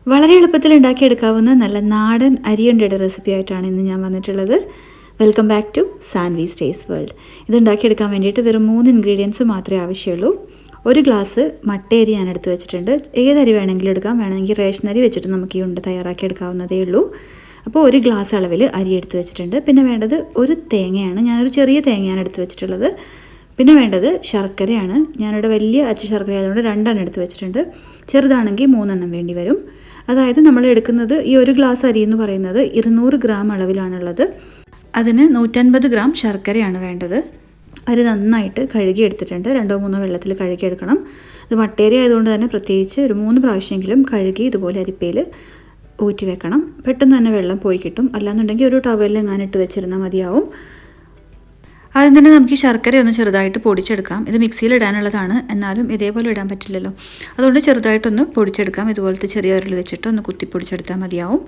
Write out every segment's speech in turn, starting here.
വളരെ എളുപ്പത്തിൽ ഉണ്ടാക്കിയെടുക്കാവുന്ന നല്ല നാടൻ അരിയുണ്ടയുടെ റെസിപ്പി ആയിട്ടാണ് ഇന്ന് ഞാൻ വന്നിട്ടുള്ളത്. Welcome back to Sanvi's taste world. ഇത് ഉണ്ടാക്കിയെടുക്കാൻ വേണ്ടിയിട്ട് വെറും 3 ഇൻഗ്രീഡിയൻസ് മാത്രമേ ആവശ്യമുള്ളൂ. ഒരു ഗ്ലാസ് മട്ടയരി ഞാൻ എടുത്ത് വെച്ചിട്ടുണ്ട്. ഏതരി വേണമെങ്കിലും എടുക്കാം, വേണമെങ്കിൽ റേഷൻ അരി വെച്ചിട്ട് നമുക്ക് ഈ ഉണ്ട തയ്യാറാക്കി എടുക്കാവുന്നതേ ഉള്ളൂ. അപ്പോൾ ഒരു ഗ്ലാസ് അളവിൽ അരി എടുത്ത് വെച്ചിട്ടുണ്ട്. പിന്നെ വേണ്ടത് ഒരു തേങ്ങയാണ്. ഞാനൊരു ചെറിയ തേങ്ങയാണ് എടുത്ത് വെച്ചിട്ടുള്ളത്. പിന്നെ വേണ്ടത് ശർക്കരയാണ്. ഞാനിവിടെ വലിയ അച്ചു ശർക്കര ആയതുകൊണ്ട് 2 എടുത്ത് വെച്ചിട്ടുണ്ട്. ചെറുതാണെങ്കിൽ 3 വേണ്ടി വരും. അതായത് നമ്മൾ എടുക്കുന്നത് ഈ ഒരു ഗ്ലാസ് അരി എന്ന് പറയുന്നത് 200 ഗ്രാം അളവിലാണുള്ളത്. അതിന് 150 ഗ്രാം ശർക്കരയാണ് വേണ്ടത്. അരി നന്നായിട്ട് കഴുകി എടുത്തിട്ടുണ്ട്. 2-3 വെള്ളത്തിൽ കഴുകിയെടുക്കണം. ഇത് മട്ടേരി ആയതുകൊണ്ട് തന്നെ പ്രത്യേകിച്ച് ഒരു 3 പ്രാവശ്യമെങ്കിലും കഴുകി ഇതുപോലെ അരിപ്പയിൽ ഊറ്റി വെക്കണം. പെട്ടെന്ന് തന്നെ വെള്ളം പോയി കിട്ടും. അല്ലാന്നുണ്ടെങ്കിൽ ഒരു ടവലിൽ ഇട്ട് വെച്ചിരുന്നാൽ മതിയാവും. ആദ്യം തന്നെ നമുക്ക് ഈ ശർക്കര ഒന്ന് ചെറുതായിട്ട് പൊടിച്ചെടുക്കാം. ഇത് മിക്സിയിൽ ഇടാനുള്ളതാണ്, എന്നാലും ഇതേപോലെ ഇടാൻ പറ്റില്ലല്ലോ. അതുകൊണ്ട് ചെറുതായിട്ടൊന്ന് പൊടിച്ചെടുക്കാം. ഇതുപോലത്തെ ചെറിയ ഉരൽ വെച്ചിട്ട് ഒന്ന് കുത്തി പൊടിച്ചെടുത്താൽ മതിയാവും.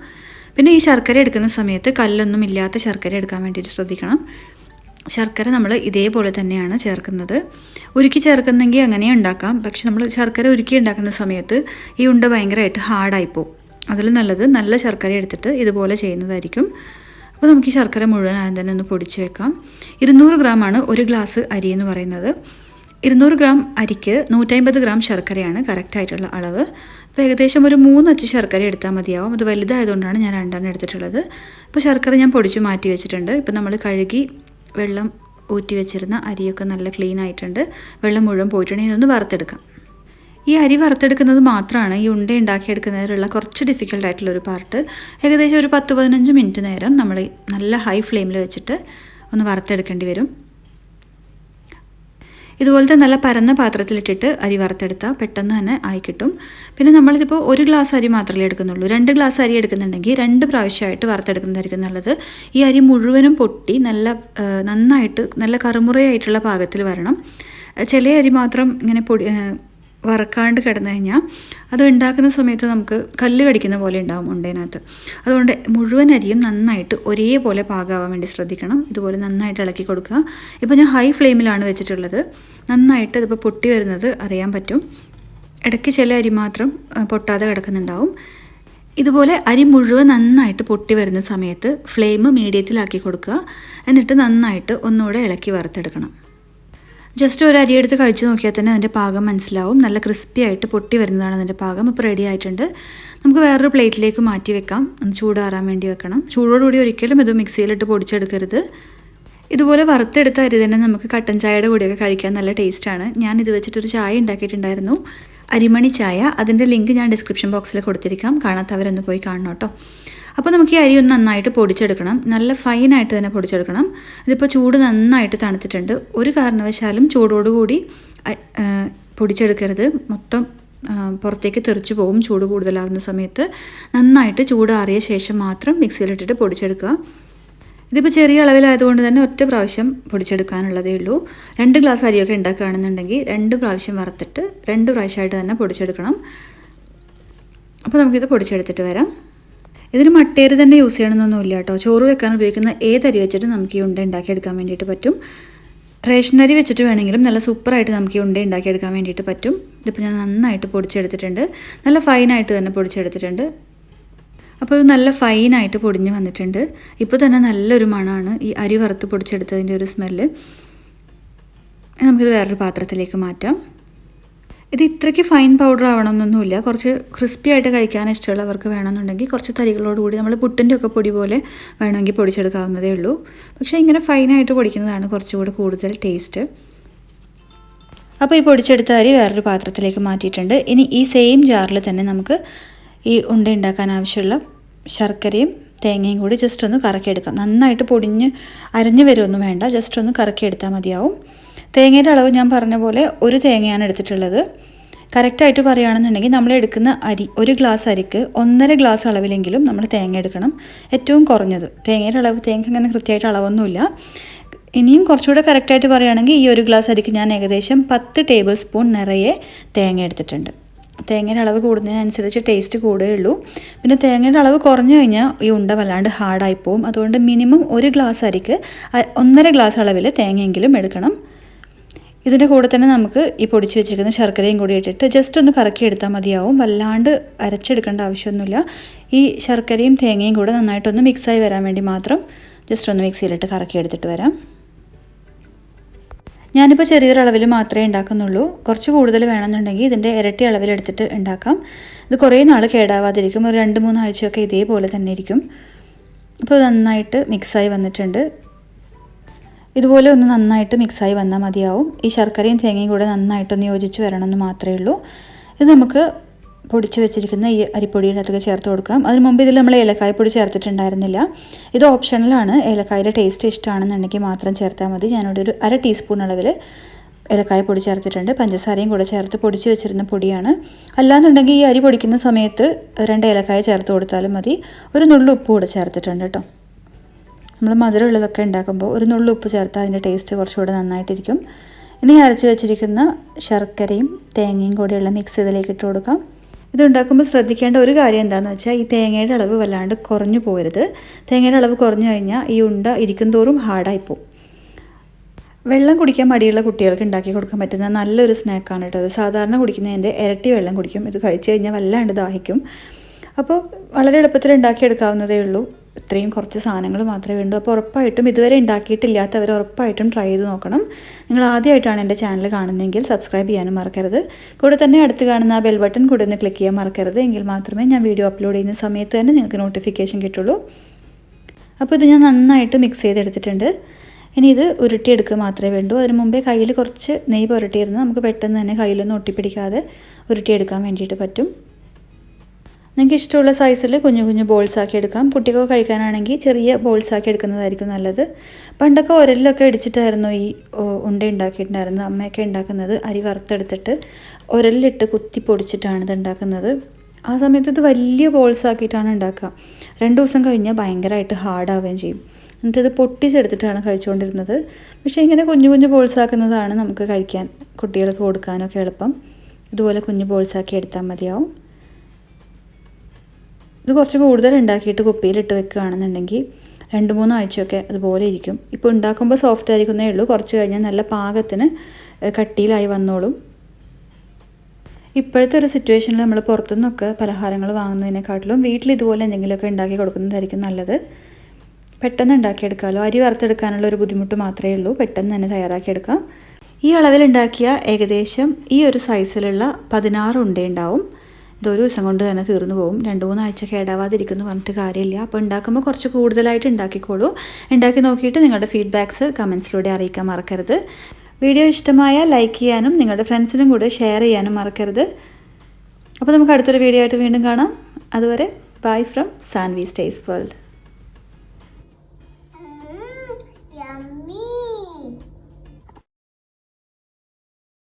പിന്നെ ഈ ശർക്കര എടുക്കുന്ന സമയത്ത് കല്ലൊന്നും ഇല്ലാത്ത ശർക്കര എടുക്കാൻ വേണ്ടിയിട്ട് ശ്രദ്ധിക്കണം. ശർക്കര നമ്മൾ ഇതേപോലെ തന്നെയാണ് ചേർക്കുന്നത്. ഉരുക്കി ചേർക്കുന്നെങ്കിൽ അങ്ങനെ ഉണ്ടാക്കാം. പക്ഷെ നമ്മൾ ശർക്കര ഉരുക്കി ഉണ്ടാക്കുന്ന സമയത്ത് ഈ ഉണ്ട ഭയങ്കരമായിട്ട് ഹാർഡായിപ്പോവും. അതിൽ നല്ലത് നല്ല ശർക്കര എടുത്തിട്ട് ഇതുപോലെ ചെയ്യുന്നതായിരിക്കും. അപ്പോൾ നമുക്ക് ഈ ശർക്കര മുഴുവൻ ആദ്യം തന്നെ ഒന്ന് പൊടിച്ച് വെക്കാം. 200 ഗ്രാമാണ് ഒരു ഗ്ലാസ് അരി എന്ന് പറയുന്നത്. 200 ഗ്രാം അരിക്ക് 150 ഗ്രാം ശർക്കരയാണ് കറക്റ്റായിട്ടുള്ള അളവ്. അപ്പോൾ ഏകദേശം ഒരു 3 അച്ച് ശർക്കര എടുത്താൽ മതിയാവും. അത് വലുതായതുകൊണ്ടാണ് ഞാൻ 2 എടുത്തിട്ടുള്ളത്. അപ്പോൾ ശർക്കര ഞാൻ പൊടിച്ച് മാറ്റി വെച്ചിട്ടുണ്ട്. ഇപ്പോൾ നമ്മൾ കഴുകി വെള്ളം ഊറ്റി വെച്ചിരുന്ന അരിയൊക്കെ നല്ല ക്ലീൻ ആയിട്ടുണ്ട്. വെള്ളം മുഴുവൻ പോയിട്ടുണ്ടെങ്കിൽ ഇതൊന്ന് വറുത്തെടുക്കാം. ഈ അരി വറുത്തെടുക്കുന്നത് മാത്രമാണ് ഈ ഉണ്ട ഉണ്ടാക്കിയെടുക്കുന്നതിലുള്ള കുറച്ച് ഡിഫിക്കൽട്ടായിട്ടുള്ളൊരു പാർട്ട്. ഏകദേശം ഒരു 10-15 മിനിറ്റ് നേരം നമ്മൾ നല്ല ഹൈ ഫ്ലെയിമിൽ വെച്ചിട്ട് ഒന്ന് വറുത്തെടുക്കേണ്ടി വരും. ഇതുപോലത്തെ നല്ല പരന്ന പാത്രത്തിലിട്ടിട്ട് അരി വറുത്തെടുത്താൽ പെട്ടെന്ന് തന്നെ ആയി കിട്ടും. പിന്നെ നമ്മളിതിപ്പോൾ ഒരു ഗ്ലാസ് അരി മാത്രമേ എടുക്കുന്നുള്ളൂ. 2 ഗ്ലാസ് അരി എടുക്കുന്നുണ്ടെങ്കിൽ 2 പ്രാവശ്യമായിട്ട് വറുത്തെടുക്കുന്നതായിരിക്കും നല്ലത്. ഈ അരി മുഴുവനും പൊട്ടി നന്നായിട്ട് നല്ല കറുമുറയായിട്ടുള്ള പാകത്തിൽ വരണം. ചില അരി മാത്രം ഇങ്ങനെ വറക്കാണ്ട് കിടന്നു കഴിഞ്ഞാൽ അത് ഉണ്ടാക്കുന്ന സമയത്ത് നമുക്ക് കല്ല് കടിക്കുന്ന പോലെ ഉണ്ടാവും ഉണ്ടേനകത്ത്. അതുകൊണ്ട് മുഴുവൻ അരിയും നന്നായിട്ട് ഒരേപോലെ പാകാവാൻ വേണ്ടി ശ്രദ്ധിക്കണം. ഇതുപോലെ നന്നായിട്ട് ഇളക്കി കൊടുക്കുക. ഇപ്പോൾ ഞാൻ ഹൈ ഫ്ലെയിമിലാണ് വെച്ചിട്ടുള്ളത്. നന്നായിട്ട് ഇതിപ്പോൾ പൊട്ടി വരുന്നത് അറിയാൻ പറ്റും. ഇടയ്ക്ക് ചില അരി മാത്രം പൊട്ടാതെ കിടക്കുന്നുണ്ടാവും. ഇതുപോലെ അരി മുഴുവൻ നന്നായിട്ട് പൊട്ടി വരുന്ന സമയത്ത് ഫ്ലെയിം മീഡിയത്തിലാക്കി കൊടുക്കുക. എന്നിട്ട് നന്നായിട്ട് ഒന്നുകൂടെ ഇളക്കി വറുത്തെടുക്കണം. ജസ്റ്റ് ഒരു അരി എടുത്ത് കഴിച്ച് നോക്കിയാൽ തന്നെ അതിൻ്റെ പാകം മനസ്സിലാവും. നല്ല ക്രിസ്പി ആയിട്ട് പൊട്ടി വരുന്നതാണ് അതിൻ്റെ പാകം. ഇപ്പോൾ റെഡി ആയിട്ടുണ്ട്. നമുക്ക് വേറൊരു പ്ലേറ്റിലേക്ക് മാറ്റി വെക്കാം. ഒന്ന് ചൂടാറാൻ വേണ്ടി വെക്കണം. ചൂടോടുകൂടി ഒരിക്കലും ഇത് മിക്സിയിലിട്ട് പൊടിച്ചെടുക്കരുത്. ഇതുപോലെ വറുത്തെടുത്ത അരി തന്നെ നമുക്ക് കട്ടൻ ചായയുടെ കൂടെയൊക്കെ കഴിക്കാൻ നല്ല ടേസ്റ്റാണ്. ഞാൻ ഇത് വെച്ചിട്ടൊരു ചായ ഉണ്ടാക്കിയിട്ടുണ്ടായിരുന്നു, അരിമണി ചായ. അതിൻ്റെ ലിങ്ക് ഞാൻ ഡിസ്ക്രിപ്ഷൻ ബോക്സിൽ കൊടുത്തിരിക്കാം. കാണാത്തവരൊന്ന് പോയി കാണണം കേട്ടോ. അപ്പോൾ നമുക്ക് ഈ അരി ഒന്ന് നന്നായിട്ട് പൊടിച്ചെടുക്കണം. നല്ല ഫൈനായിട്ട് തന്നെ പൊടിച്ചെടുക്കണം. ഇതിപ്പോൾ ചൂട് നന്നായിട്ട് തണുത്തിട്ടുണ്ട്. ഒരു കാരണവശാലും ചൂടോടുകൂടി പൊടിച്ചെടുക്കരുത്. മൊത്തം പുറത്തേക്ക് തെറിച്ച് പോകും ചൂട് കൂടുതലാവുന്ന സമയത്ത്. നന്നായിട്ട് ചൂടാറിയ ശേഷം മാത്രം മിക്സിയിലിട്ടിട്ട് പൊടിച്ചെടുക്കുക. ഇതിപ്പോൾ ചെറിയ അളവിലായതുകൊണ്ട് തന്നെ ഒറ്റ പ്രാവശ്യം പൊടിച്ചെടുക്കാനുള്ളതേ ഉള്ളൂ. 2 ഗ്ലാസ് അരിയൊക്കെ ഉണ്ടാക്കുകയാണെന്നുണ്ടെങ്കിൽ 2 പ്രാവശ്യം വറുത്തിട്ട് 2 പ്രാവശ്യമായിട്ട് തന്നെ പൊടിച്ചെടുക്കണം. അപ്പോൾ നമുക്കിത് പൊടിച്ചെടുത്തിട്ട് വരാം. ഇതിന് മട്ടേരി തന്നെ യൂസ് ചെയ്യണമെന്നൊന്നുമില്ല കേട്ടോ. ചോറ് വെക്കാൻ ഉപയോഗിക്കുന്ന ഏതരി വെച്ചിട്ട് നമുക്ക് ഈ ഉണ്ട ഉണ്ടാക്കിയെടുക്കാൻ വേണ്ടിയിട്ട് പറ്റും. റേഷൻ അരി വെച്ചിട്ട് വേണമെങ്കിലും നല്ല സൂപ്പറായിട്ട് നമുക്ക് ഈ ഉണ്ട ഉണ്ടാക്കിയെടുക്കാൻ വേണ്ടിയിട്ട് പറ്റും. ഇതിപ്പോൾ ഞാൻ നന്നായിട്ട് പൊടിച്ചെടുത്തിട്ടുണ്ട്. നല്ല ഫൈനായിട്ട് തന്നെ പൊടിച്ചെടുത്തിട്ടുണ്ട്. അപ്പോൾ ഇത് നല്ല ഫൈനായിട്ട് പൊടിഞ്ഞ് വന്നിട്ടുണ്ട്. ഇപ്പോൾ തന്നെ നല്ലൊരു മണമാണ് ഈ അരി വറുത്ത് പൊടിച്ചെടുത്തതിൻ്റെ ഒരു സ്മെല്ല്. നമുക്കിത് വേറൊരു പാത്രത്തിലേക്ക് മാറ്റാം. ഇത് ഇത്രയ്ക്ക് ഫൈൻ പൗഡർ ആവണമെന്നൊന്നുമില്ല. കുറച്ച് ക്രിസ്പി ആയിട്ട് കഴിക്കാൻ ഇഷ്ടമുള്ളവർക്ക് വേണമെന്നുണ്ടെങ്കിൽ കുറച്ച് തരികളോടുകൂടി നമ്മൾ പുട്ടിൻ്റെ ഒക്കെ പൊടി പോലെ വേണമെങ്കിൽ പൊടിച്ചെടുക്കാവുന്നതേ ഉള്ളൂ. പക്ഷേ ഇങ്ങനെ ഫൈനായിട്ട് പൊടിക്കുന്നതാണ് കുറച്ചുകൂടി കൂടുതൽ ടേസ്റ്റ്. അപ്പോൾ ഈ പൊടിച്ചെടുത്ത അരി വേറൊരു പാത്രത്തിലേക്ക് മാറ്റിയിട്ടുണ്ട്. ഇനി ഈ സെയിം ജാറിൽ തന്നെ നമുക്ക് ഈ ഉണ്ട ഉണ്ടാക്കാൻ ആവശ്യമുള്ള ശർക്കരയും തേങ്ങയും കൂടി ജസ്റ്റ് ഒന്ന് കറക്കിയെടുക്കാം. നന്നായിട്ട് പൊടിഞ്ഞ് അരഞ്ഞു വരുമൊന്നും വേണ്ട, ജസ്റ്റ് ഒന്ന് കറക്കിയെടുത്താൽ മതിയാവും. തേങ്ങയുടെ അളവ് ഞാൻ പറഞ്ഞ പോലെ ഒരു തേങ്ങയാണ് എടുത്തിട്ടുള്ളത്. കറക്റ്റായിട്ട് പറയുകയാണെന്നുണ്ടെങ്കിൽ നമ്മൾ എടുക്കുന്ന അരി, ഒരു ഗ്ലാസ് അരിക്ക് 1.5 ഗ്ലാസ് അളവിലെങ്കിലും നമ്മൾ തേങ്ങ എടുക്കണം. ഏറ്റവും കുറഞ്ഞത് തേങ്ങയുടെ അളവ്. തേങ്ങ അങ്ങനെ കൃത്യമായിട്ട് അളവൊന്നുമില്ല. ഇനിയും കുറച്ചുകൂടെ കറക്റ്റായിട്ട് പറയുകയാണെങ്കിൽ ഈ ഒരു ഗ്ലാസ് അരിക്ക് ഞാൻ ഏകദേശം 10 ടേബിൾ സ്പൂൺ നിറയെ തേങ്ങ എടുത്തിട്ടുണ്ട്. തേങ്ങയുടെ അളവ് കൂടുന്നതിനനുസരിച്ച് ടേസ്റ്റ് കൂടുകയുള്ളൂ. പിന്നെ തേങ്ങയുടെ അളവ് കുറഞ്ഞു കഴിഞ്ഞാൽ ഈ ഉണ്ട വല്ലാണ്ട് ഹാർഡായി പോവും. അതുകൊണ്ട് മിനിമം ഒരു ഗ്ലാസ് അരിക്ക് 1.5 ഗ്ലാസ് അളവിൽ തേങ്ങയെങ്കിലും എടുക്കണം. ഇതിൻ്റെ കൂടെ തന്നെ നമുക്ക് ഈ പൊടിച്ച് വെച്ചിരിക്കുന്ന ശർക്കരയും കൂടി ഇട്ടിട്ട് ജസ്റ്റ് ഒന്ന് കറക്കി എടുത്താൽ മതിയാവും. വല്ലാണ്ട് അരച്ചെടുക്കേണ്ട ആവശ്യമൊന്നുമില്ല. ഈ ശർക്കരയും തേങ്ങയും കൂടെ നന്നായിട്ടൊന്ന് മിക്സായി വരാൻ വേണ്ടി മാത്രം ജസ്റ്റ് ഒന്ന് മിക്സിയിലിട്ട് കറക്കി എടുത്തിട്ട് വരാം. ഞാനിപ്പോൾ ചെറിയൊരളവിൽ മാത്രമേ ഉണ്ടാക്കുന്നുള്ളൂ. കുറച്ച് കൂടുതൽ വേണമെന്നുണ്ടെങ്കിൽ ഇതിൻ്റെ ഇരട്ടി അളവിലെടുത്തിട്ട് ഉണ്ടാക്കാം. ഇത് കുറേ നാൾ കേടാവാതിരിക്കും. ഒരു 2-3 ആഴ്ചയൊക്കെ ഇതേപോലെ തന്നെ ഇരിക്കും. ഇപ്പോൾ നന്നായിട്ട് മിക്സായി വന്നിട്ടുണ്ട്. ഇതുപോലെ ഒന്ന് നന്നായിട്ട് മിക്സായി വന്നാൽ മതിയാവും. ഈ ശർക്കരയും തേങ്ങയും കൂടെ നന്നായിട്ടൊന്ന് യോജിച്ച് വരണമെന്ന് മാത്രമേ ഉള്ളൂ. ഇത് നമുക്ക് പൊടിച്ച് വെച്ചിരിക്കുന്ന ഈ അരിപ്പൊടിയുടെ അതൊക്കെ ചേർത്ത് കൊടുക്കാം. അതിന് മുമ്പ് ഇതിൽ നമ്മൾ ഏലക്കായപ്പൊടി ചേർത്തിട്ടുണ്ടായിരുന്നില്ല. ഇത് ഓപ്ഷണലാണ്. ഏലക്കായുടെ ടേസ്റ്റ് ഇഷ്ടമാണെന്നുണ്ടെങ്കിൽ മാത്രം ചേർത്താൽ മതി. ഞാനിവിടെ ഒരു 1/2 ടീസ്പൂൺ അളവിൽ ഏലക്കായപ്പൊടി ചേർത്തിട്ടുണ്ട്. പഞ്ചസാരയും കൂടെ ചേർത്ത് പൊടിച്ച് വെച്ചിരുന്ന പൊടിയാണ്. അല്ലാന്നുണ്ടെങ്കിൽ ഈ അരി പൊടിക്കുന്ന സമയത്ത് 2 ഏലക്കായ ചേർത്ത് കൊടുത്താലും മതി. ഒരു നുള്ളു ഉപ്പ് കൂടെ ചേർത്തിട്ടുണ്ട് കേട്ടോ. നമ്മൾ മധുരമുള്ളതൊക്കെ ഉണ്ടാക്കുമ്പോൾ ഒരു നുള്ളു ഉപ്പ് ചേർത്താൽ അതിൻ്റെ ടേസ്റ്റ് കുറച്ചുകൂടെ നന്നായിട്ടിരിക്കും. ഇനി അരച്ച് വെച്ചിരിക്കുന്ന ശർക്കരയും തേങ്ങയും കൂടെയുള്ള മിക്സ് ഇതിലേക്ക് ഇട്ട് കൊടുക്കാം. ഇതുണ്ടാക്കുമ്പോൾ ശ്രദ്ധിക്കേണ്ട ഒരു കാര്യം എന്താണെന്ന് വെച്ചാൽ ഈ തേങ്ങയുടെ അളവ് വല്ലാണ്ട് കുറഞ്ഞു പോകരുത്. തേങ്ങയുടെ അളവ് കുറഞ്ഞു കഴിഞ്ഞാൽ ഈ ഉണ്ട ഇരിക്കും തോറും ഹാർഡായിപ്പോവും. വെള്ളം കുടിക്കാൻ മടിയുള്ള കുട്ടികൾക്ക് ഉണ്ടാക്കി കൊടുക്കാൻ പറ്റുന്ന നല്ലൊരു സ്നാക്കാണ് കേട്ടോ. അത് സാധാരണ കുടിക്കുന്നതിൻ്റെ ഇരട്ടി വെള്ളം കുടിക്കും. ഇത് കഴിച്ച് കഴിഞ്ഞാൽ വല്ലാണ്ട് ദാഹിക്കും. അപ്പോൾ വളരെ എളുപ്പത്തിൽ ഉണ്ടാക്കിയെടുക്കാവുന്നതേ ഉള്ളൂ. ഇത്രയും കുറച്ച് സാധനങ്ങൾ മാത്രമേ വേണ്ടൂ. അപ്പോൾ ഉറപ്പായിട്ടും ഇതുവരെ ഉണ്ടാക്കിയിട്ടില്ലാത്തവർ ഉറപ്പായിട്ടും ട്രൈ ചെയ്ത് നോക്കണം. നിങ്ങൾ ആദ്യമായിട്ടാണ് എൻ്റെ ചാനൽ കാണുന്നതെങ്കിൽ സബ്സ്ക്രൈബ് ചെയ്യാനും മറക്കരുത്. കൂടെ തന്നെ അടുത്ത് കാണുന്ന ആ ബെൽ ബട്ടൺ കൂടെ ഒന്ന് ക്ലിക്ക് ചെയ്യാൻ മറക്കരുത്. എങ്കിൽ മാത്രമേ ഞാൻ വീഡിയോ അപ്ലോഡ് ചെയ്യുന്ന സമയത്ത് തന്നെ നിങ്ങൾക്ക് നോട്ടിഫിക്കേഷൻ കിട്ടുള്ളൂ. അപ്പോൾ ഇത് ഞാൻ നന്നായിട്ട് മിക്സ് ചെയ്തെടുത്തിട്ടുണ്ട്. ഇനി ഇത് ഉരുട്ടിയെടുക്കുക മാത്രമേ വേണ്ടൂ. അതിന് മുമ്പേ കയ്യിൽ കുറച്ച് നെയ്യ് പുരട്ടിയിരുന്ന് നമുക്ക് പെട്ടെന്ന് തന്നെ കയ്യിലൊന്നും ഒട്ടിപ്പിടിക്കാതെ ഉരുട്ടിയെടുക്കാൻ വേണ്ടിയിട്ട് പറ്റും. നിങ്ങൾക്ക് ഇഷ്ടമുള്ള സൈസിൽ കുഞ്ഞു കുഞ്ഞു ബോൾസ് ആക്കി എടുക്കാം. കുട്ടികൾക്ക് കഴിക്കാനാണെങ്കിൽ ചെറിയ ബോൾസ് ആക്കി എടുക്കുന്നതായിരിക്കും നല്ലത്. പണ്ടൊക്കെ ഉരലിലൊക്കെ ഇടിച്ചിട്ടായിരുന്നു ഈ ഉണ്ട ഉണ്ടാക്കിയിട്ടുണ്ടായിരുന്നത്. അമ്മയൊക്കെ ഉണ്ടാക്കുന്നത് അരി വറുത്തെടുത്തിട്ട് ഉരലിലിട്ട് കുത്തി പൊടിച്ചിട്ടാണ് ഇത് ഉണ്ടാക്കുന്നത്. ആ സമയത്ത് ഇത് വലിയ ബോൾസ് ആക്കിയിട്ടാണ് ഉണ്ടാക്കുക. 2 ദിവസം കഴിഞ്ഞാൽ ഭയങ്കരമായിട്ട് ഹാർഡാവുകയും ചെയ്യും. എന്നിട്ടിത് പൊട്ടിച്ചെടുത്തിട്ടാണ് കഴിച്ചുകൊണ്ടിരുന്നത്. പക്ഷേ ഇങ്ങനെ കുഞ്ഞു കുഞ്ഞു ബോൾസ് ആക്കുന്നതാണ് നമുക്ക് കഴിക്കാൻ കുട്ടികൾക്ക് കൊടുക്കാനൊക്കെ എളുപ്പം. ഇതുപോലെ കുഞ്ഞു ബോൾസ് ആക്കി എടുത്താൽ മതിയാവും. ഇത് കുറച്ച് കൂടുതൽ ഉണ്ടാക്കിയിട്ട് കുപ്പിയിലിട്ട് വെക്കുകയാണെന്നുണ്ടെങ്കിൽ 2-3 ആഴ്ചയൊക്കെ അതുപോലെ ഇരിക്കും. ഇപ്പോൾ ഉണ്ടാക്കുമ്പോൾ സോഫ്റ്റ് ആയിരിക്കുന്നേ ഉള്ളൂ. കുറച്ച് കഴിഞ്ഞാൽ നല്ല പാകത്തിന് കട്ടിയിലായി വന്നോളും. ഇപ്പോഴത്തെ ഒരു സിറ്റുവേഷനിൽ നമ്മൾ പുറത്തുനിന്നൊക്കെ പലഹാരങ്ങൾ വാങ്ങുന്നതിനെക്കാട്ടിലും വീട്ടിൽ ഇതുപോലെ എന്തെങ്കിലുമൊക്കെ ഉണ്ടാക്കി കൊടുക്കുന്നതായിരിക്കും നല്ലത്. പെട്ടെന്ന് ഉണ്ടാക്കിയെടുക്കാമല്ലോ. അരി വറുത്തെടുക്കാനുള്ള ഒരു ബുദ്ധിമുട്ട് മാത്രമേ ഉള്ളൂ. പെട്ടെന്ന് തന്നെ തയ്യാറാക്കിയെടുക്കാം. ഈ അളവിലുണ്ടാക്കിയ ഏകദേശം ഈ ഒരു സൈസിലുള്ള 16 ഉണ്ടയുണ്ടാവും. ഇതൊരു ദിവസം കൊണ്ട് തന്നെ തീർന്നു പോകും. 2-3 ആഴ്ച കേടാവാതിരിക്കുന്നു പറഞ്ഞിട്ട് കാര്യമില്ല. അപ്പോൾ ഉണ്ടാക്കുമ്പോൾ കുറച്ച് കൂടുതലായിട്ട് ഉണ്ടാക്കിക്കോളൂ. ഉണ്ടാക്കി നോക്കിയിട്ട് നിങ്ങളുടെ ഫീഡ്ബാക്ക്സ് കമൻസിലൂടെ അറിയിക്കാൻ മറക്കരുത്. വീഡിയോ ഇഷ്ടമായാൽ ലൈക്ക് ചെയ്യാനും നിങ്ങളുടെ ഫ്രണ്ട്സിനും കൂടെ ഷെയർ ചെയ്യാനും മറക്കരുത്. അപ്പോൾ നമുക്ക് അടുത്തൊരു വീഡിയോ ആയിട്ട് വീണ്ടും കാണാം. അതുവരെ bye from Sanvi stays world.